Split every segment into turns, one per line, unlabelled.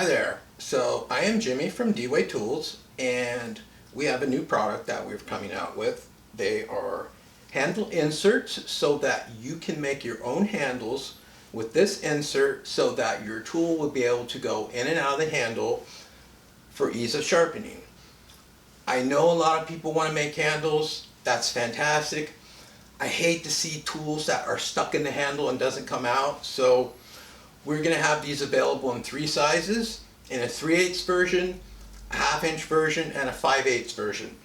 Hi there. So I am Jimmy from D-Way Tools, and we have a new product that we're coming out with. They are handle inserts so that you can make your own handles with this insert so that your tool will be able to go in and out of the handle for ease of sharpening. I know a lot of people want to make handles. That's fantastic. I hate to see tools that are stuck in the handle and doesn't come out, so we're going to have these available in 3 sizes, in a 3/8 version, a 1/2 inch version, and a 5/8 version.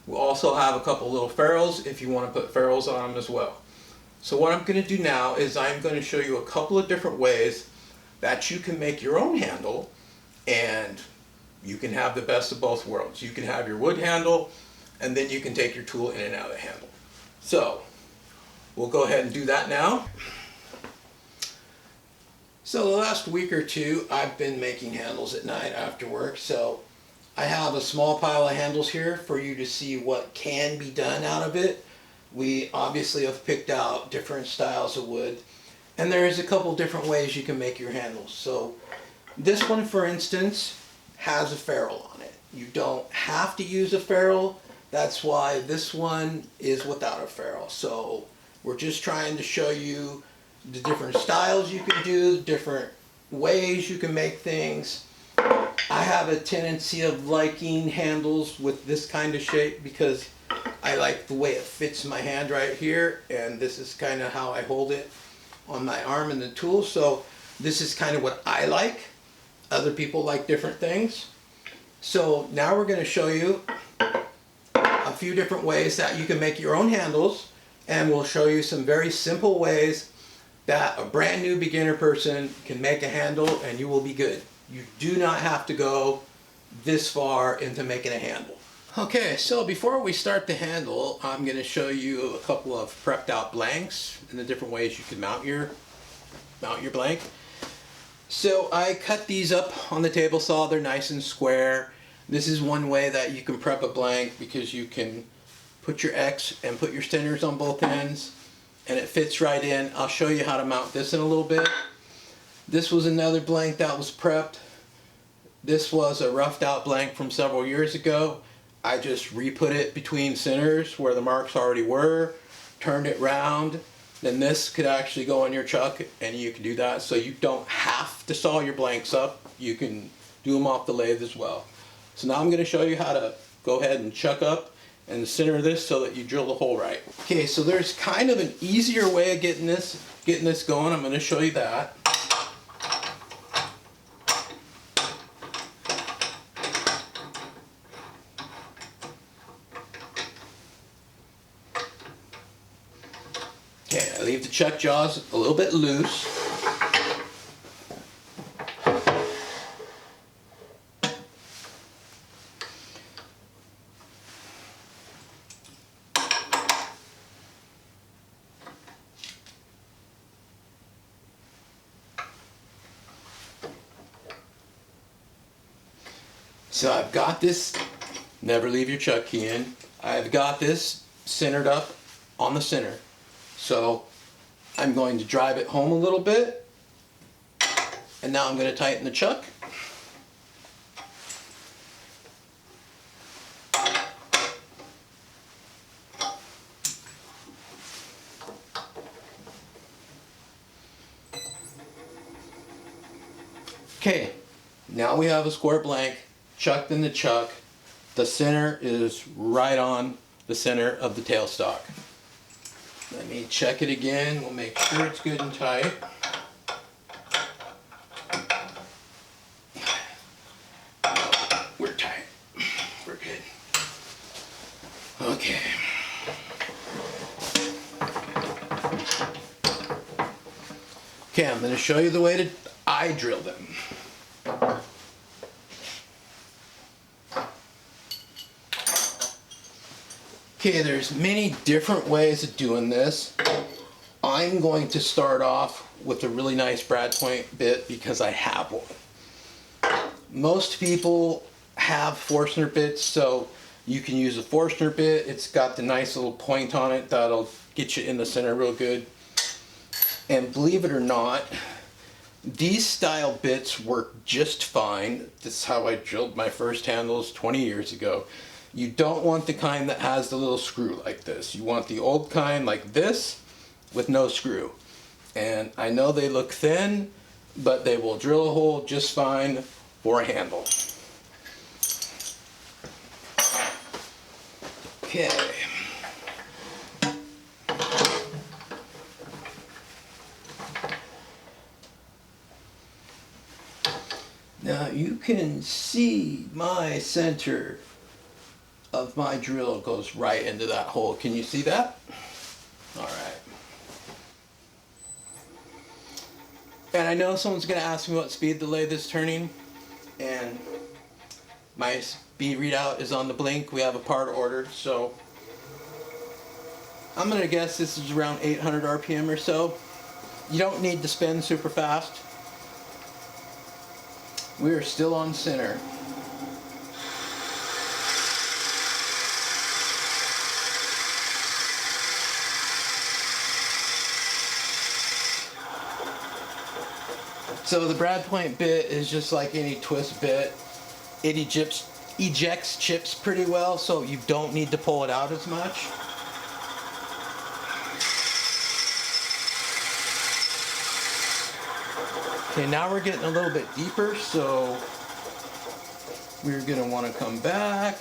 We'll also have a couple little ferrules if you want to put ferrules on them as well. So what I'm going to do now is I'm going to show you a couple of different ways that you can make your own handle, and you can have the best of both worlds. You can have your wood handle, and then you can take your tool in and out of the handle. So we'll go ahead and do that now. So the last week or two I've been making handles at night after work, so I have a small pile of handles here for you to see what can be done out of it. We obviously have picked out different styles of wood, and there is a couple different ways you can make your handles. So this one, for instance, has a ferrule on it. You don't have to use a ferrule. That's why this one is without a ferrule. So we're just trying to show you the different styles you can do, different ways you can make things. I have a tendency of liking handles with this kind of shape because I like the way it fits my hand right here, and this is kind of how I hold it on my arm and the tool. So this is kind of what I like. Other people like different things. So now we're going to show you a few different ways that you can make your own handles, and we'll show you some very simple ways that a brand new beginner person can make a handle and you will be good. You do not have to go this far into making a handle. Okay, so before we start the handle, I'm going to show you a couple of prepped out blanks and the different ways you can mount your blank. So I cut these up on the table saw. They're nice and square. This is one way that you can prep a blank because you can put your X and put your centers on both ends, and it fits right in. I'll show you how to mount this in a little bit. This was another blank that was prepped. This was a roughed out blank from several years ago. I just re-put it between centers where the marks already were, turned it round. Then this could actually go on your chuck, and you can do that. So you don't have to saw your blanks up. You can do them off the lathe as well. So now I'm going to show you how to go ahead and chuck up and center this so that you drill the hole right. Okay, so there's kind of an easier way of getting this going. I'm going to show you that. Okay, I leave the chuck jaws a little bit loose. So I've got this, never leave your chuck key in. I've got this centered up on the center. So I'm going to drive it home a little bit, and now I'm going to tighten the chuck. Okay, now we have a square blank chucked in the chuck. The center is right on the center of the tailstock. Let me check it again. We'll make sure it's good and tight. We're tight. We're good. Okay. Okay, I'm going to show you the way to eye drill them. Okay, there's many different ways of doing this. I'm going to start off with a really nice brad point bit because I have one. Most people have Forstner bits, so you can use a Forstner bit. It's got the nice little point on it that'll get you in the center real good. And believe it or not, These style bits work just fine. This is how I drilled my first handles 20 years ago. You don't want the kind that has the little screw like this. You want the old kind like this with no screw. And I know they look thin, but they will drill a hole just fine for a handle. Okay. Now you can see my center of my drill goes right into that hole. Can you see that? All right. And I know someone's going to ask me what speed the lathe is turning, and my speed readout is on the blink. We have a part ordered, so I'm going to guess this is around 800 RPM or so. You don't need to spin super fast. We are still on center. So the brad point bit is just like any twist bit. It ejects chips pretty well, so you don't need to pull it out as much. Okay, now we're getting a little bit deeper, so we're going to want to come back.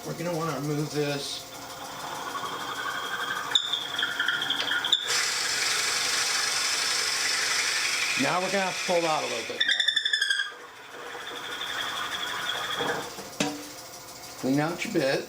We're going to want to remove this. Now we're going to have to pull out a little bit more. Clean out your bit.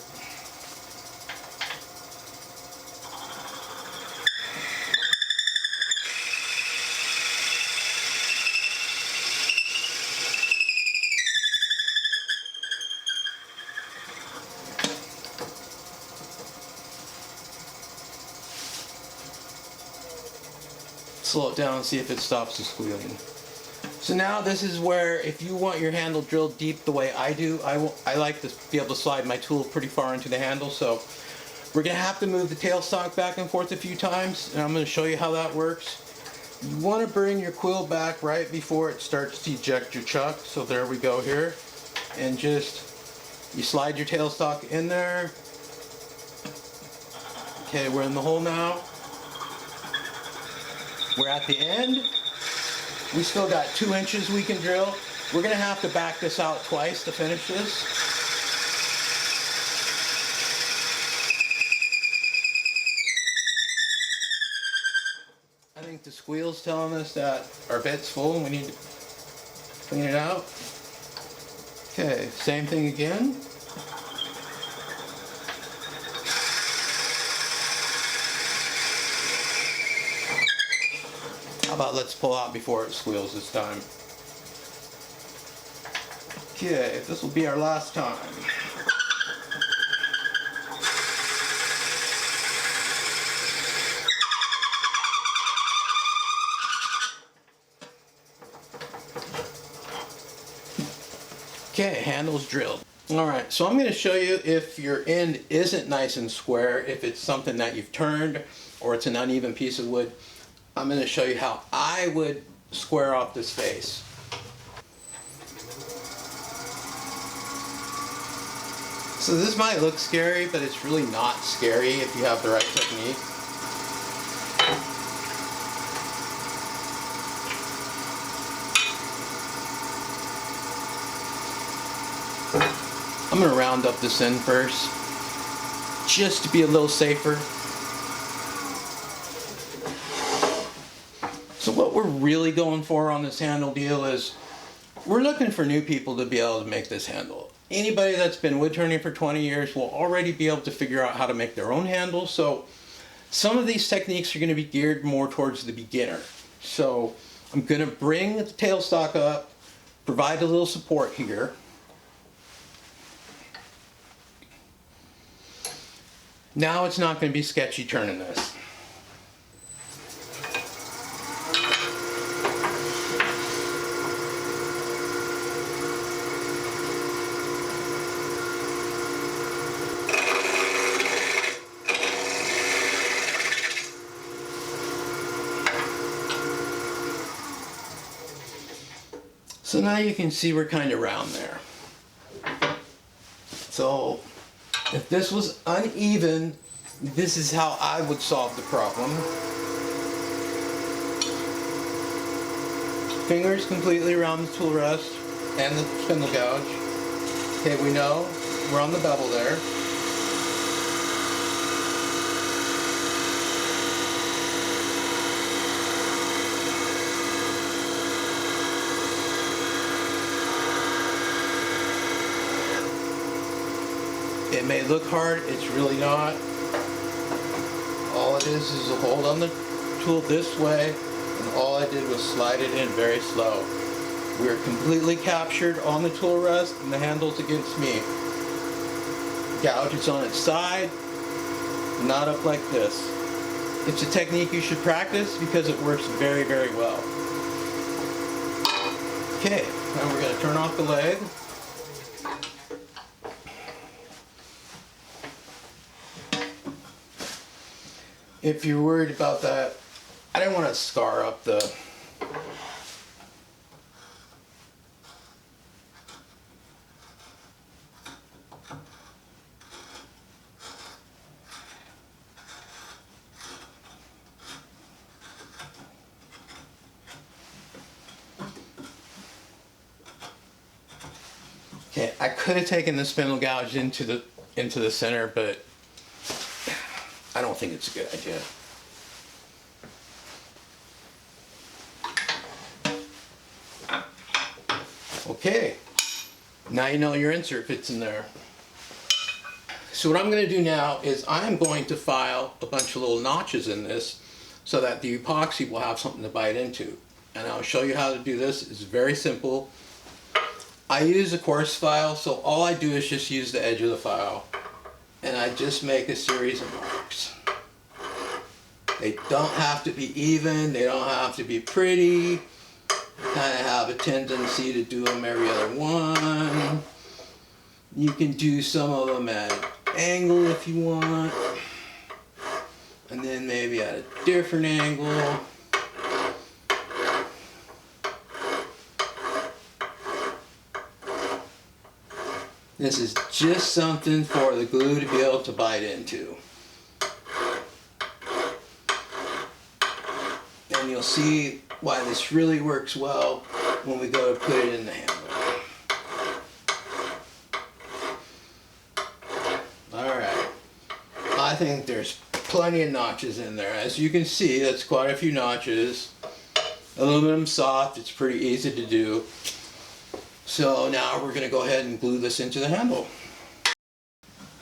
Slow it down and see if it stops the squealing. So now this is where, if you want your handle drilled deep the way I do, I like to be able to slide my tool pretty far into the handle, so we're going to have to move the tailstock back and forth a few times, and I'm going to show you how that works. You want to bring your quill back right before it starts to eject your chuck, so there we go here, and just, you slide your tailstock in there. Okay, we're in the hole now. We're at the end. We still got 2 inches we can drill. We're going to have to back this out twice to finish this. I think the squeal's telling us that our bit's full and we need to clean it out. Okay, same thing again. How about let's pull out before it squeals this time. Okay, this will be our last time. Okay, handle's drilled. Alright, so I'm going to show you if your end isn't nice and square, if it's something that you've turned or it's an uneven piece of wood. I'm going to show you how I would square off this face. So this might look scary, but it's really not scary if you have the right technique. I'm going to round up this end first, just to be a little safer. So what we're really going for on this handle deal is we're looking for new people to be able to make this handle. Anybody that's been wood turning for 20 years will already be able to figure out how to make their own handle. So some of these techniques are going to be geared more towards the beginner. So I'm going to bring the tailstock up, provide a little support here. Now it's not going to be sketchy turning this. So now you can see we're kind of round there. So if this was uneven, this is how I would solve the problem. Fingers completely around the tool rest and the spindle gouge. Okay, we know we're on the bevel there. It may look hard, it's really not. All it is a hold on the tool this way, and all I did was slide it in very slow. We're completely captured on the tool rest, and the handle's against me. Gouge is on its side, not up like this. It's a technique you should practice because it works very, very well. Okay, now we're going to turn off the lathe. If you're worried about that, I don't want to scar up the Okay, I could have taken the spindle gouge into the center, but I don't think it's a good idea. Okay, now you know your insert fits in there. So what I'm going to do now is I'm going to file a bunch of little notches in this so that the epoxy will have something to bite into. And I'll show you how to do this. It's very simple. I use a coarse file, so all I do is just use the edge of the file. And I just make a series of marks. They don't have to be even, they don't have to be pretty. Kind of have a tendency to do them every other one. You can do some of them at an angle if you want. And then maybe at a different angle. This is just something for the glue to be able to bite into. And you'll see why this really works well when we go to put it in the handle. Alright, I think there's plenty of notches in there. As you can see, that's quite a few notches. Aluminum soft, it's pretty easy to do. So now we're going to go ahead and glue this into the handle.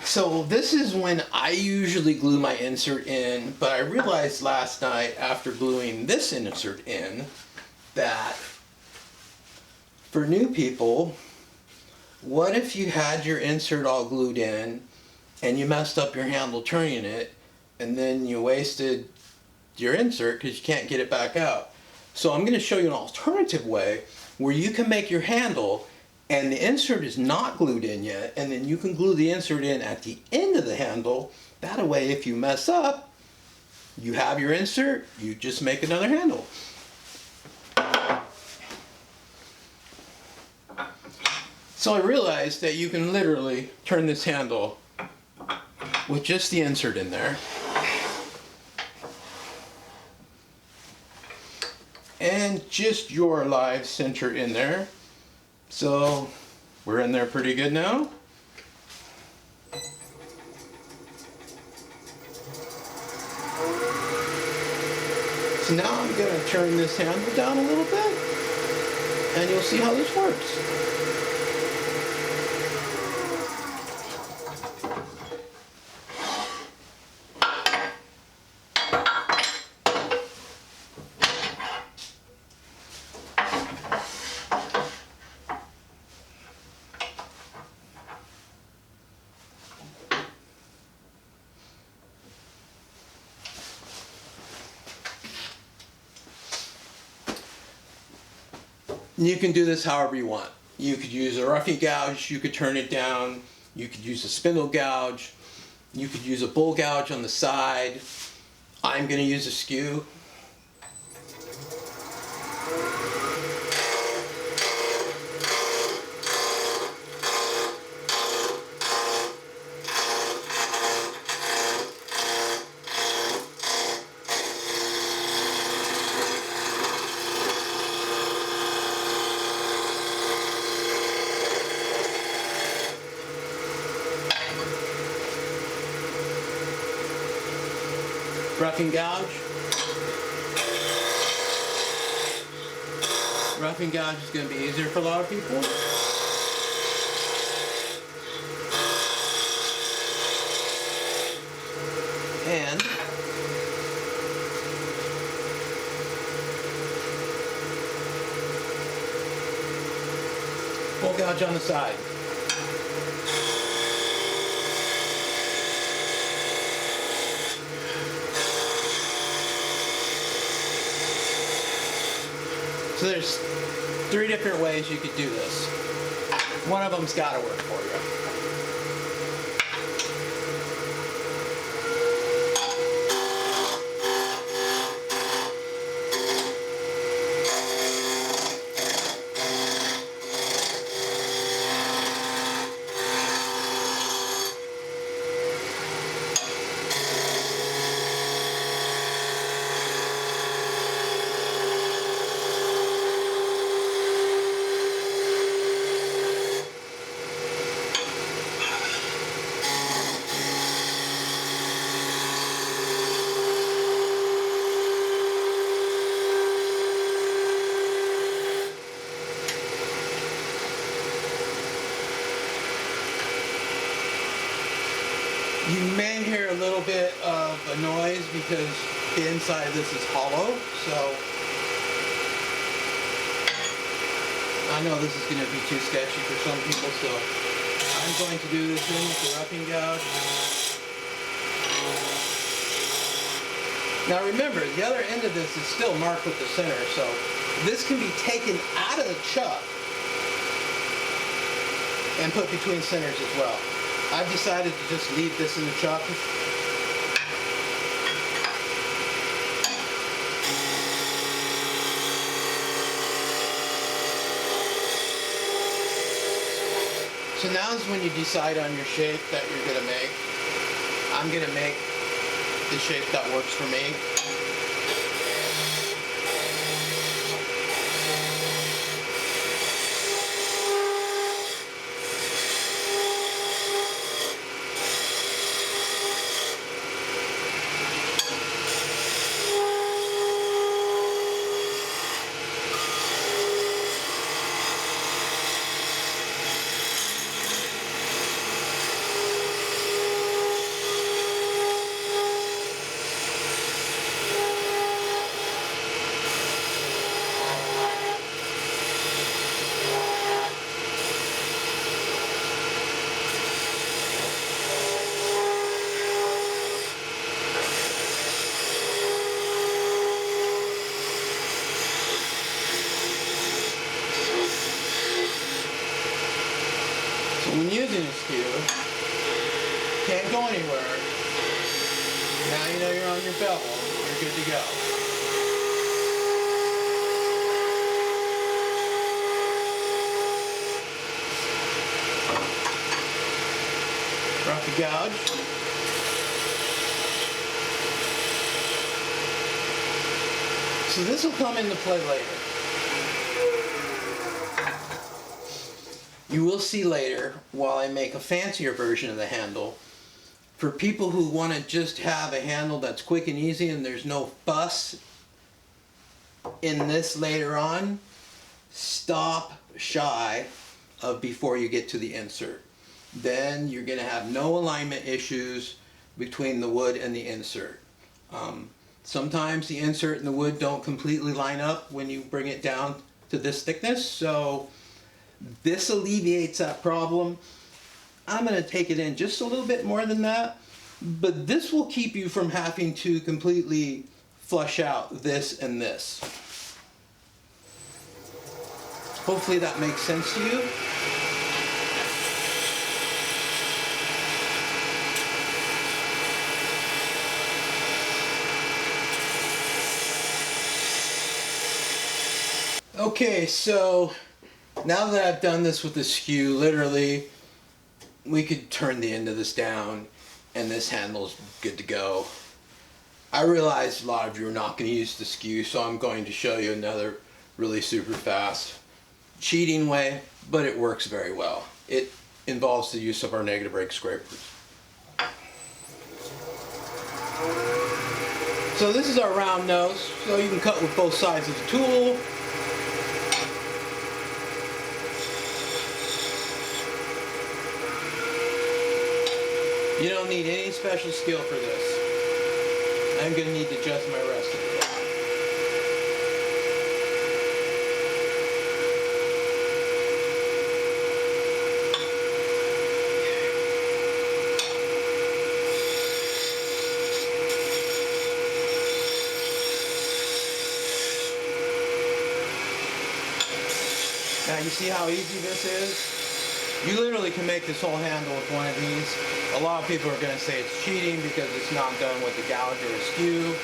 So this is when I usually glue my insert in, but I realized last night after gluing this insert in that for new people, what if you had your insert all glued in and you messed up your handle turning it and then you wasted your insert because you can't get it back out? So I'm going to show you an alternative way where you can make your handle and the insert is not glued in yet, and then you can glue the insert in at the end of the handle. That way, if you mess up, you have your insert, you just make another handle. So I realized that you can literally turn this handle with just the insert in there. And just your live center in there. So we're in there pretty good now. So now I'm going to turn this handle down a little bit and you'll see how this works. You can do this however you want. You could use a roughing gouge, you could turn it down, you could use a spindle gouge, you could use a bull gouge on the side. I'm going to use a skew. Roughing gouge. Roughing gouge is going to be easier for a lot of people. And full gouge on the side. So there's 3 different ways you could do this. One of them's got to work for you. You may hear a little bit of a noise because the inside of this is hollow, so I know this is going to be too sketchy for some people, so I'm going to do this in with the roughing gouge. Now remember, the other end of this is still marked with the center, so this can be taken out of the chuck and put between centers as well. I've decided to just leave this in the chuck. So now is when you decide on your shape that you're going to make. I'm going to make the shape that works for me. When using a skew, can't go anywhere. Now you know you're on your bevel, you're good to go. Rough the gouge. So this will come into play later. You will see later, while I make a fancier version of the handle, for people who want to just have a handle that's quick and easy and there's no fuss in this later on, stop shy of before you get to the insert. Then you're going to have no alignment issues between the wood and the insert. Sometimes the insert and the wood don't completely line up when you bring it down to this thickness, so this alleviates that problem. I'm going to take it in just a little bit more than that, but this will keep you from having to completely flush out this and this. Hopefully that makes sense to you. Okay, so now that I've done this with the skew, literally, we could turn the end of this down and this handle's good to go. I realize a lot of you are not going to use the skew, so I'm going to show you another really super fast cheating way, but it works very well. It involves the use of our negative rake scrapers. So this is our round nose, so you can cut with both sides of the tool. You don't need any special skill for this. I'm going to need to adjust my rest of it. Now you see how easy this is? You literally can make this whole handle with one of these. A lot of people are going to say it's cheating because it's not done with the gouge or a skew.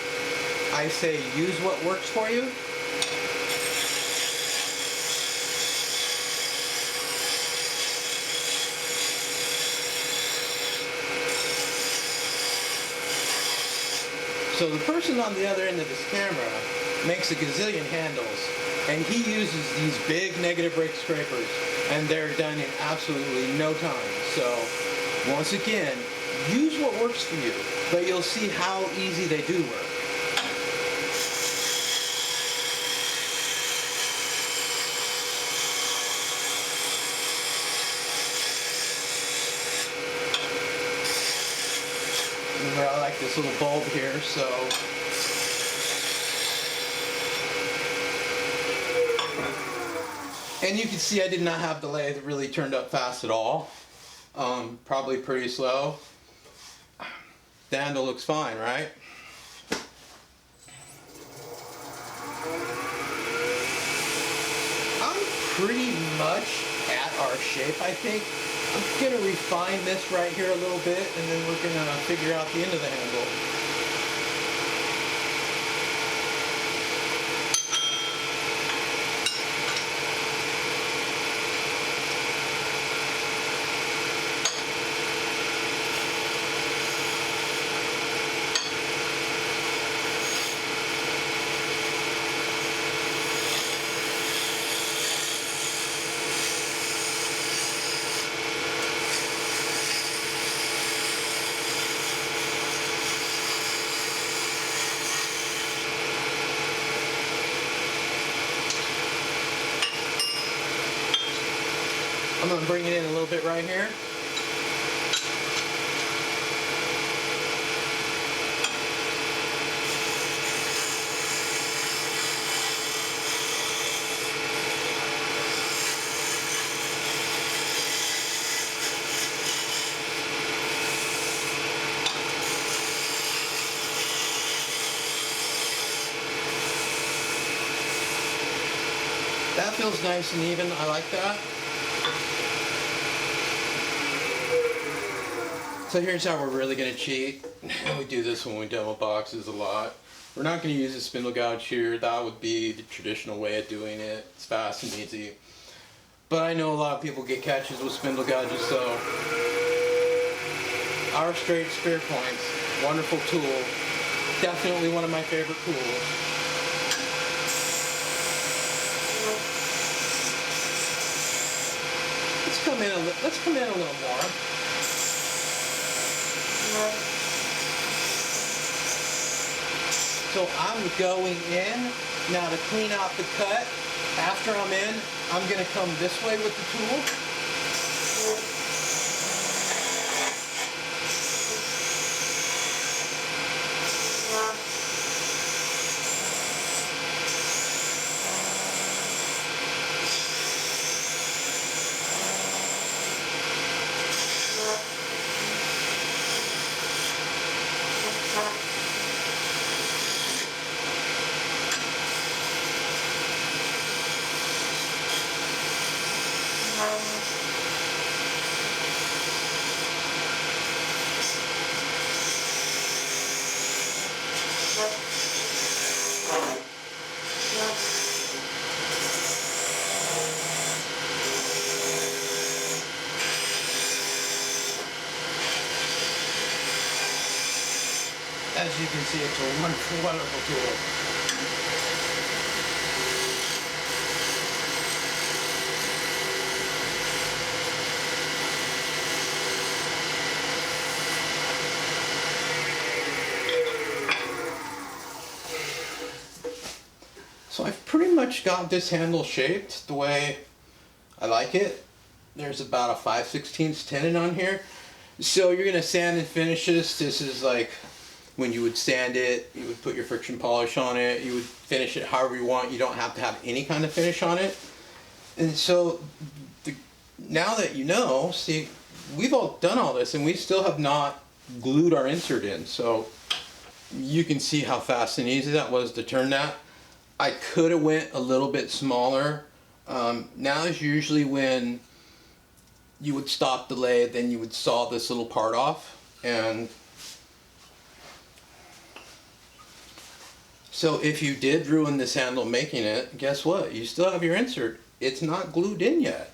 I say use what works for you. So the person on the other end of this camera makes a gazillion handles, and he uses these big negative rake scrapers, and they're done in absolutely no time. So once again, use what works for you, but you'll see how easy they do work. Remember, I like this little bulb here, so and you can see I did not have the lathe really turned up fast at all. Probably pretty slow. The handle looks fine, right? I'm pretty much at our shape, I think. I'm going to refine this right here a little bit, and then we're going to figure out the end of the handle. I'm going to bring it in a little bit right here. That feels nice and even. I like that. So here's how we're really going to cheat. We do this when we demo boxes a lot. We're not going to use a spindle gouge here. That would be the traditional way of doing it. It's fast and easy. But I know a lot of people get catches with spindle gouges, so our straight spear points, wonderful tool. Definitely one of my favorite tools. Let's come in a little more. So I'm going in now to clean out the cut. After I'm in, I'm going to come this way with the tool. As you can see, it's a wonderful, wonderful tool. So I've pretty much got this handle shaped the way I like it. There's about a 5/16 tenon on here. So you're gonna sand and finish this. This is like when you would sand it, you would put your friction polish on it, you would finish it however you want. You don't have to have any kind of finish on it. And so now that you know, see, we've all done all this and we still have not glued our insert in. So you can see how fast and easy that was to turn that. I could have went a little bit smaller. Now is usually when you would stop the lathe, then you would saw this little part off. And so if you did ruin this handle making it, guess what? You still have your insert. It's not glued in yet.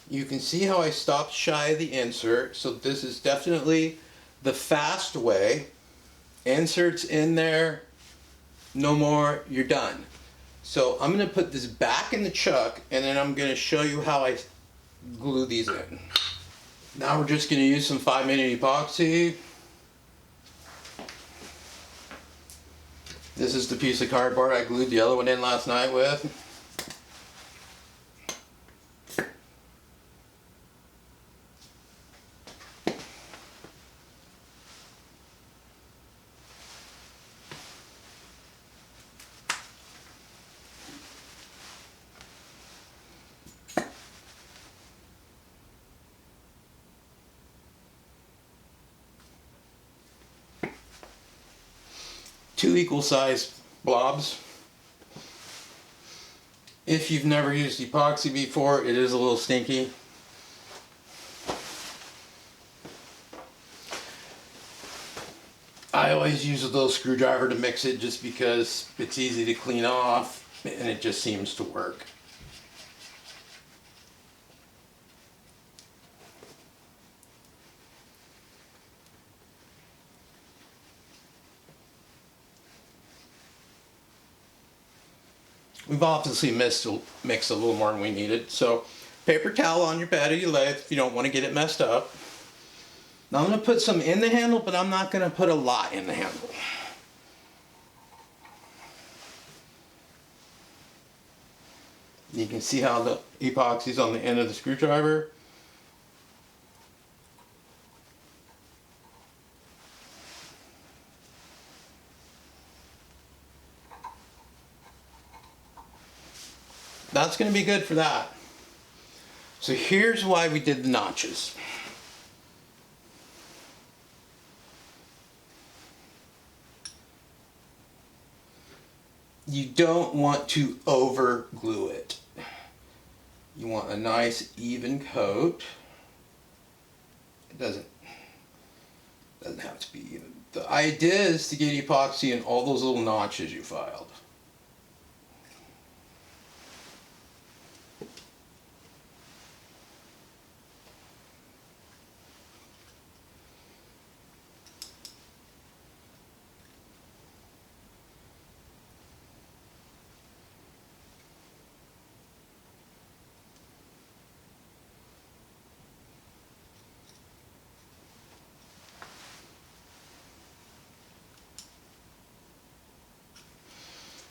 You can see how I stopped shy of the insert. So this is definitely the fast way. Insert's in there, no more, you're done. So I'm going to put this back in the chuck and then I'm going to show you how I glue these in. Now we're just going to use some 5-minute epoxy. This is the piece of cardboard I glued the other one in last night with. Two equal sized blobs. If you've never used epoxy before, it is a little stinky. I always use a little screwdriver to mix it just because it's easy to clean off and it just seems to work. We've obviously mixed a little more than we needed. So paper towel on your bed of your lathe if you don't want to get it messed up. Now I'm going to put some in the handle, but I'm not going to put a lot in the handle. You can see how the epoxy's on the end of the screwdriver. That's going to be good for that. So here's why we did the notches. You don't want to over glue it. You want a nice even coat. It doesn't have to be even. The idea is to get epoxy in all those little notches you filed.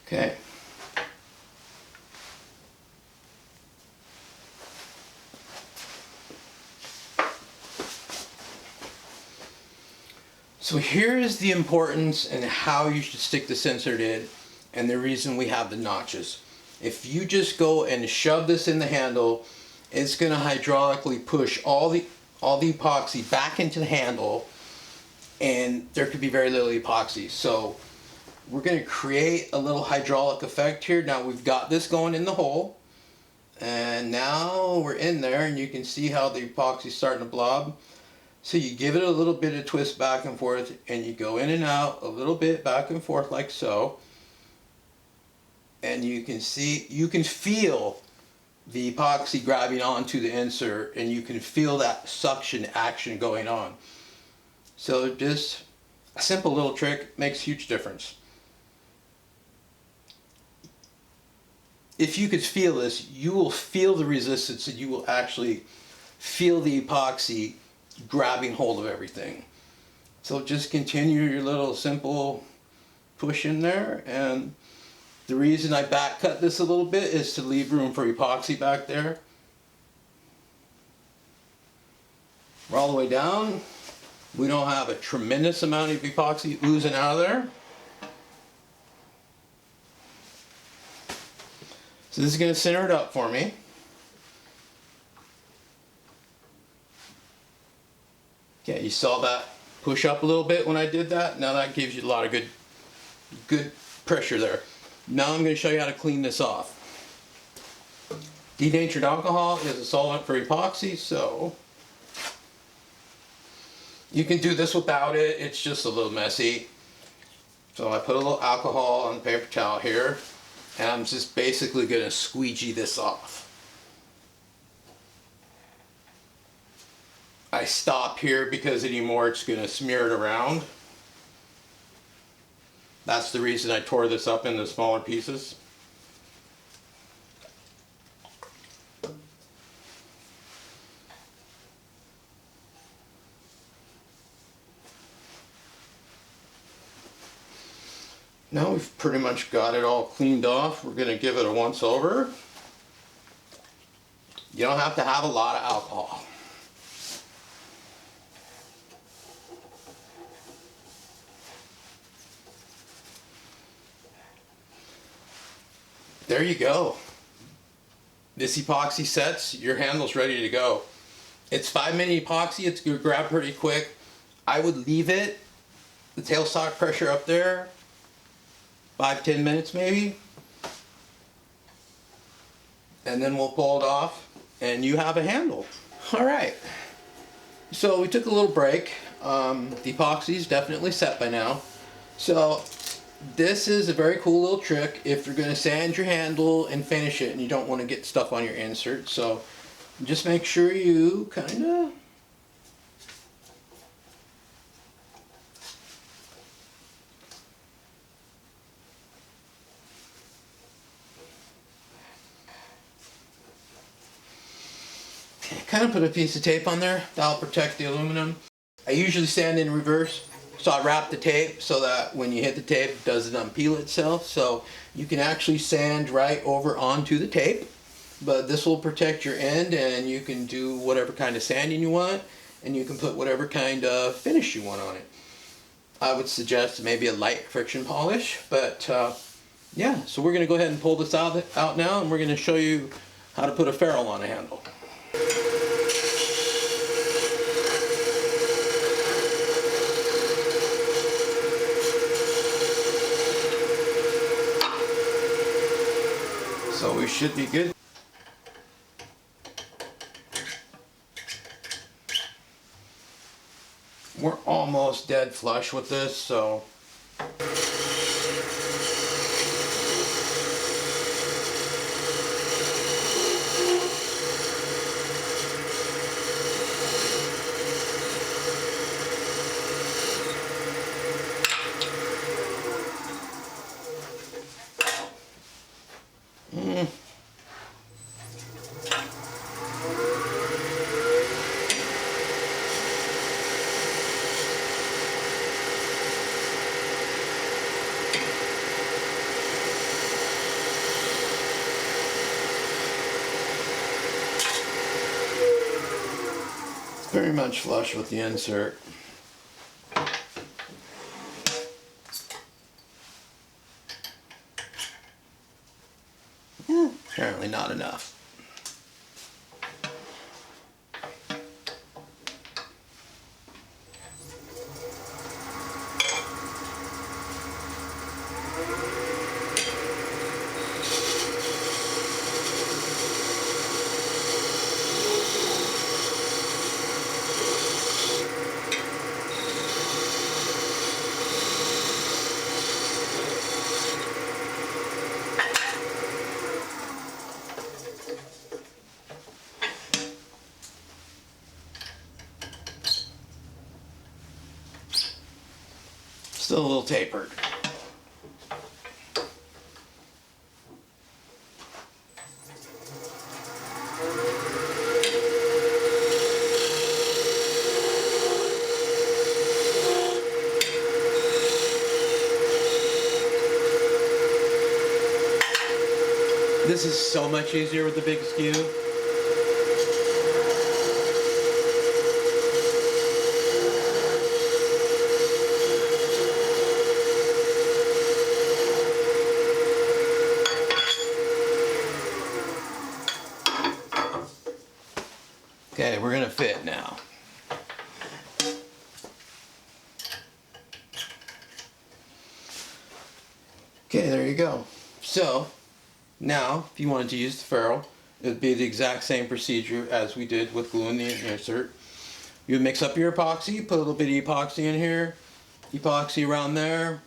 Okay. So here is the importance and how you should stick the insert in and the reason we have the notches. If you just go and shove this in the handle, it's going to hydraulically push all the epoxy back into the handle and there could be very little epoxy. So we're going to create a little hydraulic effect here. Now we've got this going in the hole and now we're in there and you can see how the epoxy is starting to blob. So you give it a little bit of twist back and forth and you go in and out a little bit back and forth like so. And you can see, you can feel the epoxy grabbing onto the insert and you can feel that suction action going on. So just a simple little trick makes a huge difference. If you could feel this, you will feel the resistance and you will actually feel the epoxy grabbing hold of everything. So just continue your little simple push in there, and the reason I back cut this a little bit is to leave room for epoxy back there. We're all the way down. We don't have a tremendous amount of epoxy oozing out of there. So this is going to center it up for me. Okay, you saw that push up a little bit when I did that. Now that gives you a lot of good pressure there. Now I'm going to show you how to clean this off. Denatured alcohol is a solvent for epoxy, so you can do this without it. It's just a little messy. So I put a little alcohol on the paper towel here, and I'm just basically going to squeegee this off. I stop here because anymore it's going to smear it around. That's the reason I tore this up into smaller pieces. Now we've pretty much got it all cleaned off. We're going to give it a once over. You don't have to have a lot of alcohol. There you go. This epoxy sets, your handle's ready to go. It's 5-minute epoxy, it's going to grab pretty quick. I would leave it, the tailstock pressure up there, 5-10 minutes maybe. And then we'll pull it off and you have a handle. Alright, so we took a little break. The epoxy is definitely set by now. So this is a very cool little trick if you're going to sand your handle and finish it and you don't want to get stuff on your insert. So just make sure you kind of put a piece of tape on there. That'll protect the aluminum. I usually sand in reverse. So I wrap the tape so that when you hit the tape, it doesn't unpeel itself. So you can actually sand right over onto the tape. But this will protect your end and you can do whatever kind of sanding you want. And you can put whatever kind of finish you want on it. I would suggest maybe a light friction polish. But yeah, so we're going to go ahead and pull this out now. And we're going to show you how to put a ferrule on a handle. So we should be good. We're almost dead flush with this, so very much flush with the insert. Apparently not enough. Still a little tapered. This is so much easier with the big skew. Okay, we're gonna fit now. Okay, there you go. So, now, if you wanted to use the ferrule, it would be the exact same procedure as we did with gluing the insert. You would mix up your epoxy, put a little bit of epoxy in here, epoxy around there,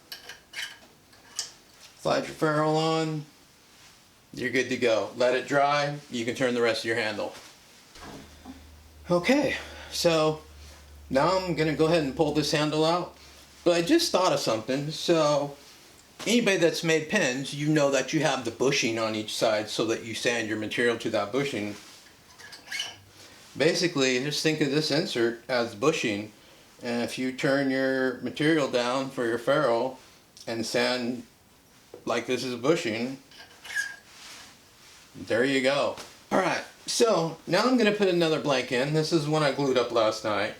slide your ferrule on, you're good to go. Let it dry, you can turn the rest of your handle. Okay, so now I'm going to go ahead and pull this handle out, but I just thought of something. So anybody that's made pins, you know that you have the bushing on each side so that you sand your material to that bushing. Basically, just think of this insert as bushing, and if you turn your material down for your ferrule and sand like this is bushing, there you go. Alright, so now I'm going to put another blank in. This is one I glued up last night.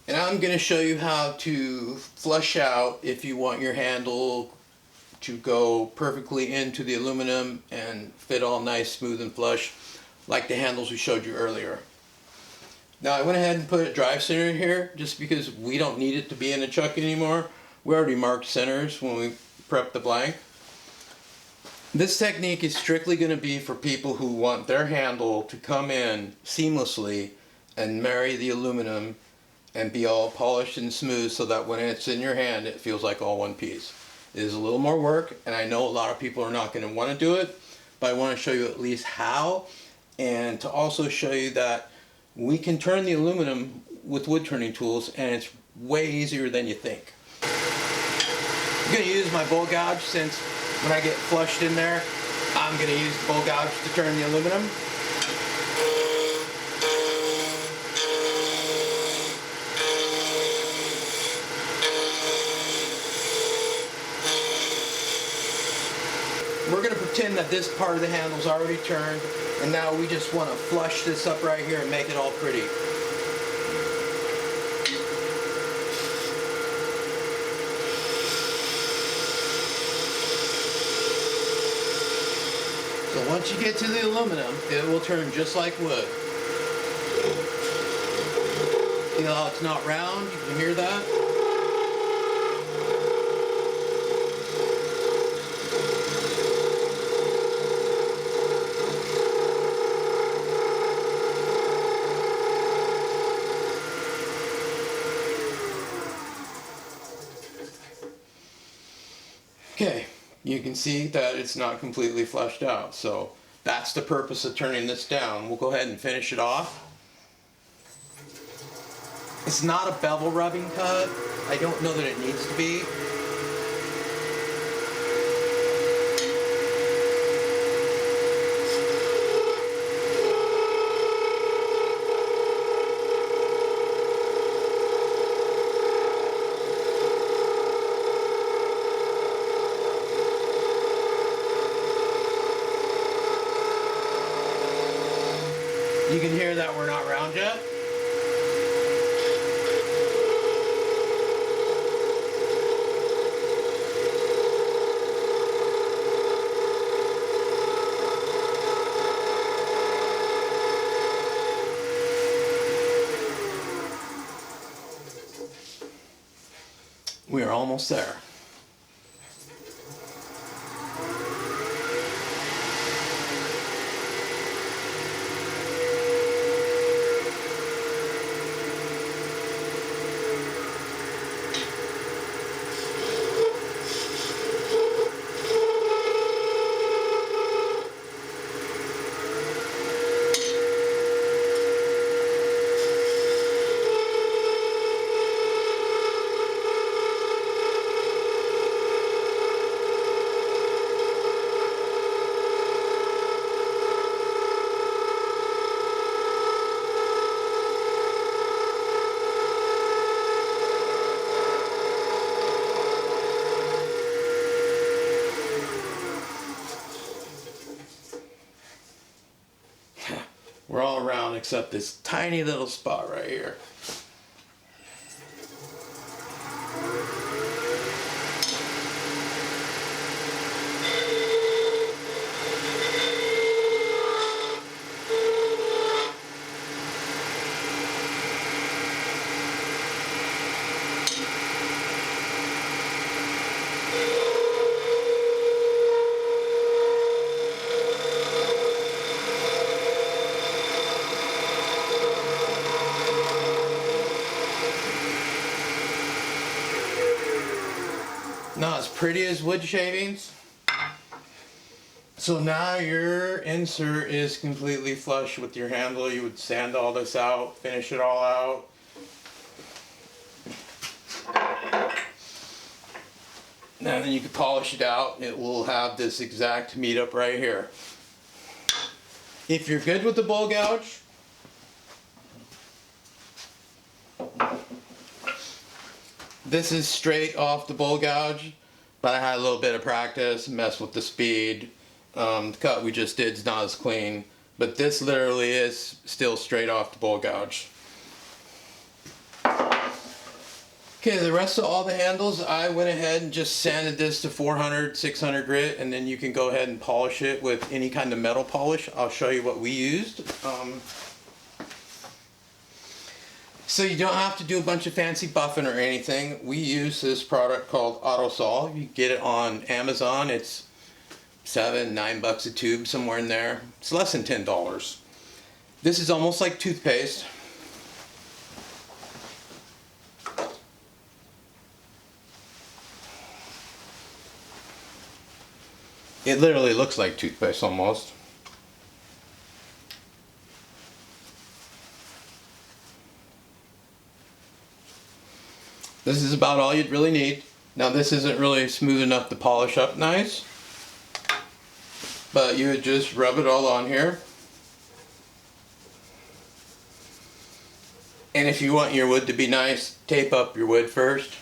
And I'm going to show you how to flush out if you want your handle to go perfectly into the aluminum and fit all nice, smooth, and flush like the handles we showed you earlier. Now I went ahead and put a drive center in here just because we don't need it to be in a chuck anymore. We already marked centers when we prepped the blank. This technique is strictly going to be for people who want their handle to come in seamlessly and marry the aluminum and be all polished and smooth so that when it's in your hand it feels like all one piece. It is a little more work, and I know a lot of people are not going to want to do it, but I want to show you at least how, and to also show you that we can turn the aluminum with wood turning tools, and it's way easier than you think. I'm going to use my bowl gouge since when I get flushed in there, I'm going to use the bowl gouge to turn the aluminum. We're going to pretend that this part of the handle is already turned, and now we just want to flush this up right here and make it all pretty. So once you get to the aluminum, it will turn just like wood. Feel how it's not round? You can hear that? Okay, you can see that it's not completely flushed out, so that's the purpose of turning this down. We'll go ahead and finish it off. It's not a bevel rubbing cut. I don't know that it needs to be. You can hear that we're not round yet. We are almost there. We're all around except this tiny little spot right here. Not as pretty as wood shavings. So now your insert is completely flush with your handle. You would sand all this out, finish it all out. And then you can polish it out. It will have this exact meetup right here. If you're good with the bowl gouge, this is straight off the bowl gouge, but I had a little bit of practice, messed with the speed. The cut we just did is not as clean, but this literally is still straight off the bowl gouge. Okay, the rest of all the handles, I went ahead and just sanded this to 400, 600 grit, and then you can go ahead and polish it with any kind of metal polish. I'll show you what we used. So you don't have to do a bunch of fancy buffing or anything. We use this product called Autosol. You get it on Amazon. It's $7, $9 a tube, somewhere in there. It's less than $10. This is almost like toothpaste. It literally looks like toothpaste almost. This is about all you'd really need. Now this isn't really smooth enough to polish up nice, but you would just rub it all on here. And if you want your wood to be nice, tape up your wood first.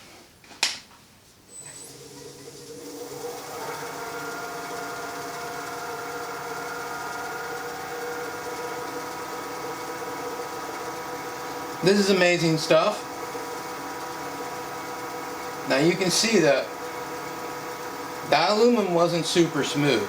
This is amazing stuff. Now you can see that that aluminum wasn't super smooth.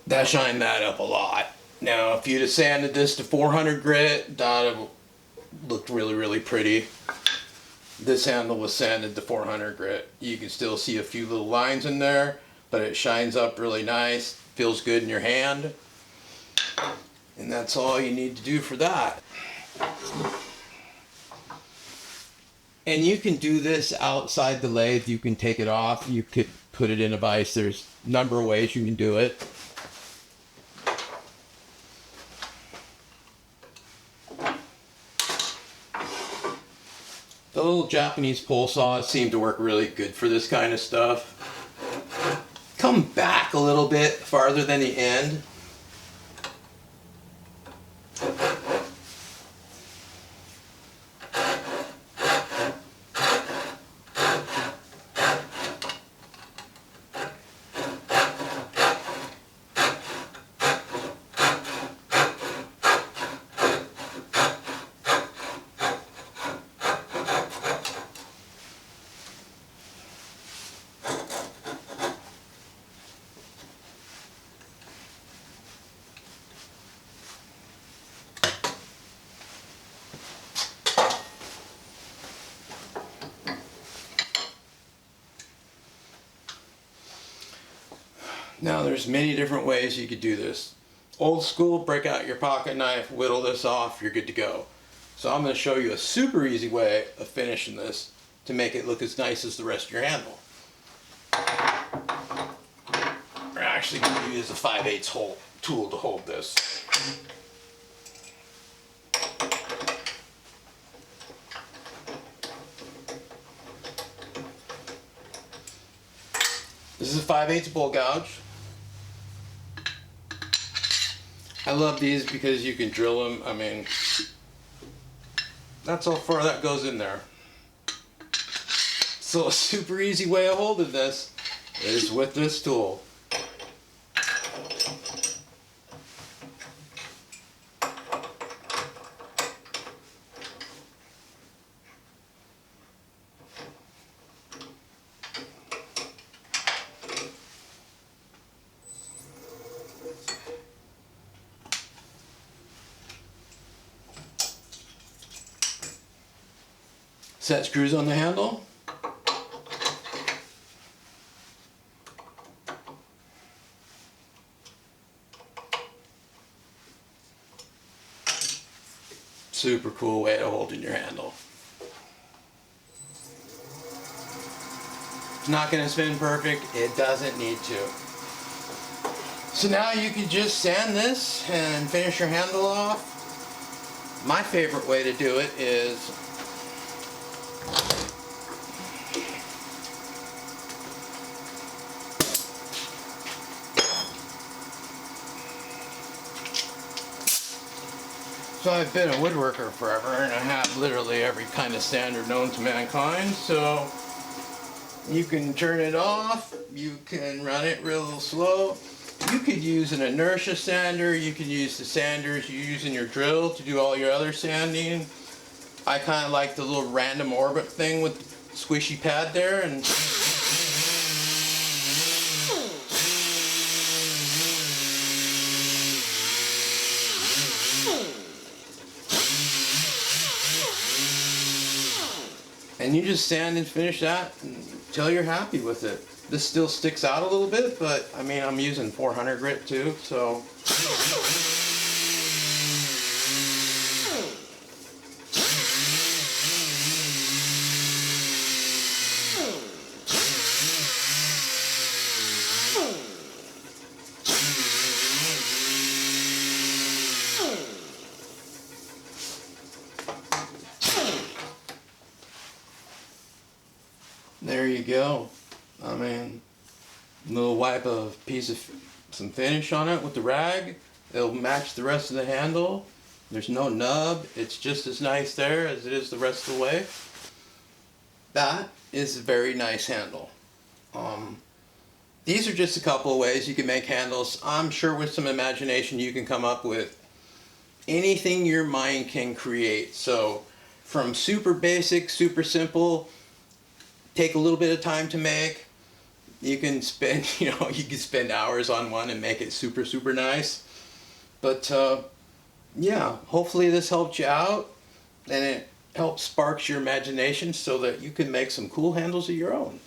That shined that up a lot. Now if you'd have sanded this to 400 grit, that would have looked really, really pretty. This handle was sanded to 400 grit. You can still see a few little lines in there, but it shines up really nice, feels good in your hand. And that's all you need to do for that. And you can do this outside the lathe. You can take it off, you could put it in a vise. There's a number of ways you can do it. The little Japanese pole saws seem to work really good for this kind of stuff. Come back a little bit farther than the end. Now there's many different ways you could do this. Old school, break out your pocket knife, whittle this off, you're good to go. So I'm going to show you a super easy way of finishing this to make it look as nice as the rest of your handle. We're actually going to use a 5/8 tool to hold this. This is a 5/8 bowl gouge. I love these because you can drill them. I mean, that's how far that goes in there. So a super easy way of holding this is with this tool. Set screws on the handle. Super cool way of holding your handle. It's not going to spin perfect. It doesn't need to. So now you can just sand this and finish your handle off. My favorite way to do it is so I've been a woodworker forever, and I have literally every kind of sander known to mankind. So you can turn it off, you can run it real slow. You could use an inertia sander, you could use the sanders you use in your drill to do all your other sanding. I kind of like the little random orbit thing with the squishy pad there, and you just sand and finish that until you're happy with it. This still sticks out a little bit, but I mean, I'm using 400 grit too, so. There you go. I mean, a little wipe of some finish on it with the rag. It'll match the rest of the handle. There's no nub. It's just as nice there as it is the rest of the way. That is a very nice handle. These are just a couple of ways you can make handles. I'm sure with some imagination you can come up with anything your mind can create. So from super basic, super simple, take a little bit of time to make. You can spend, you can spend hours on one and make it super, super nice. But yeah, hopefully this helped you out and it helps sparks your imagination so that you can make some cool handles of your own.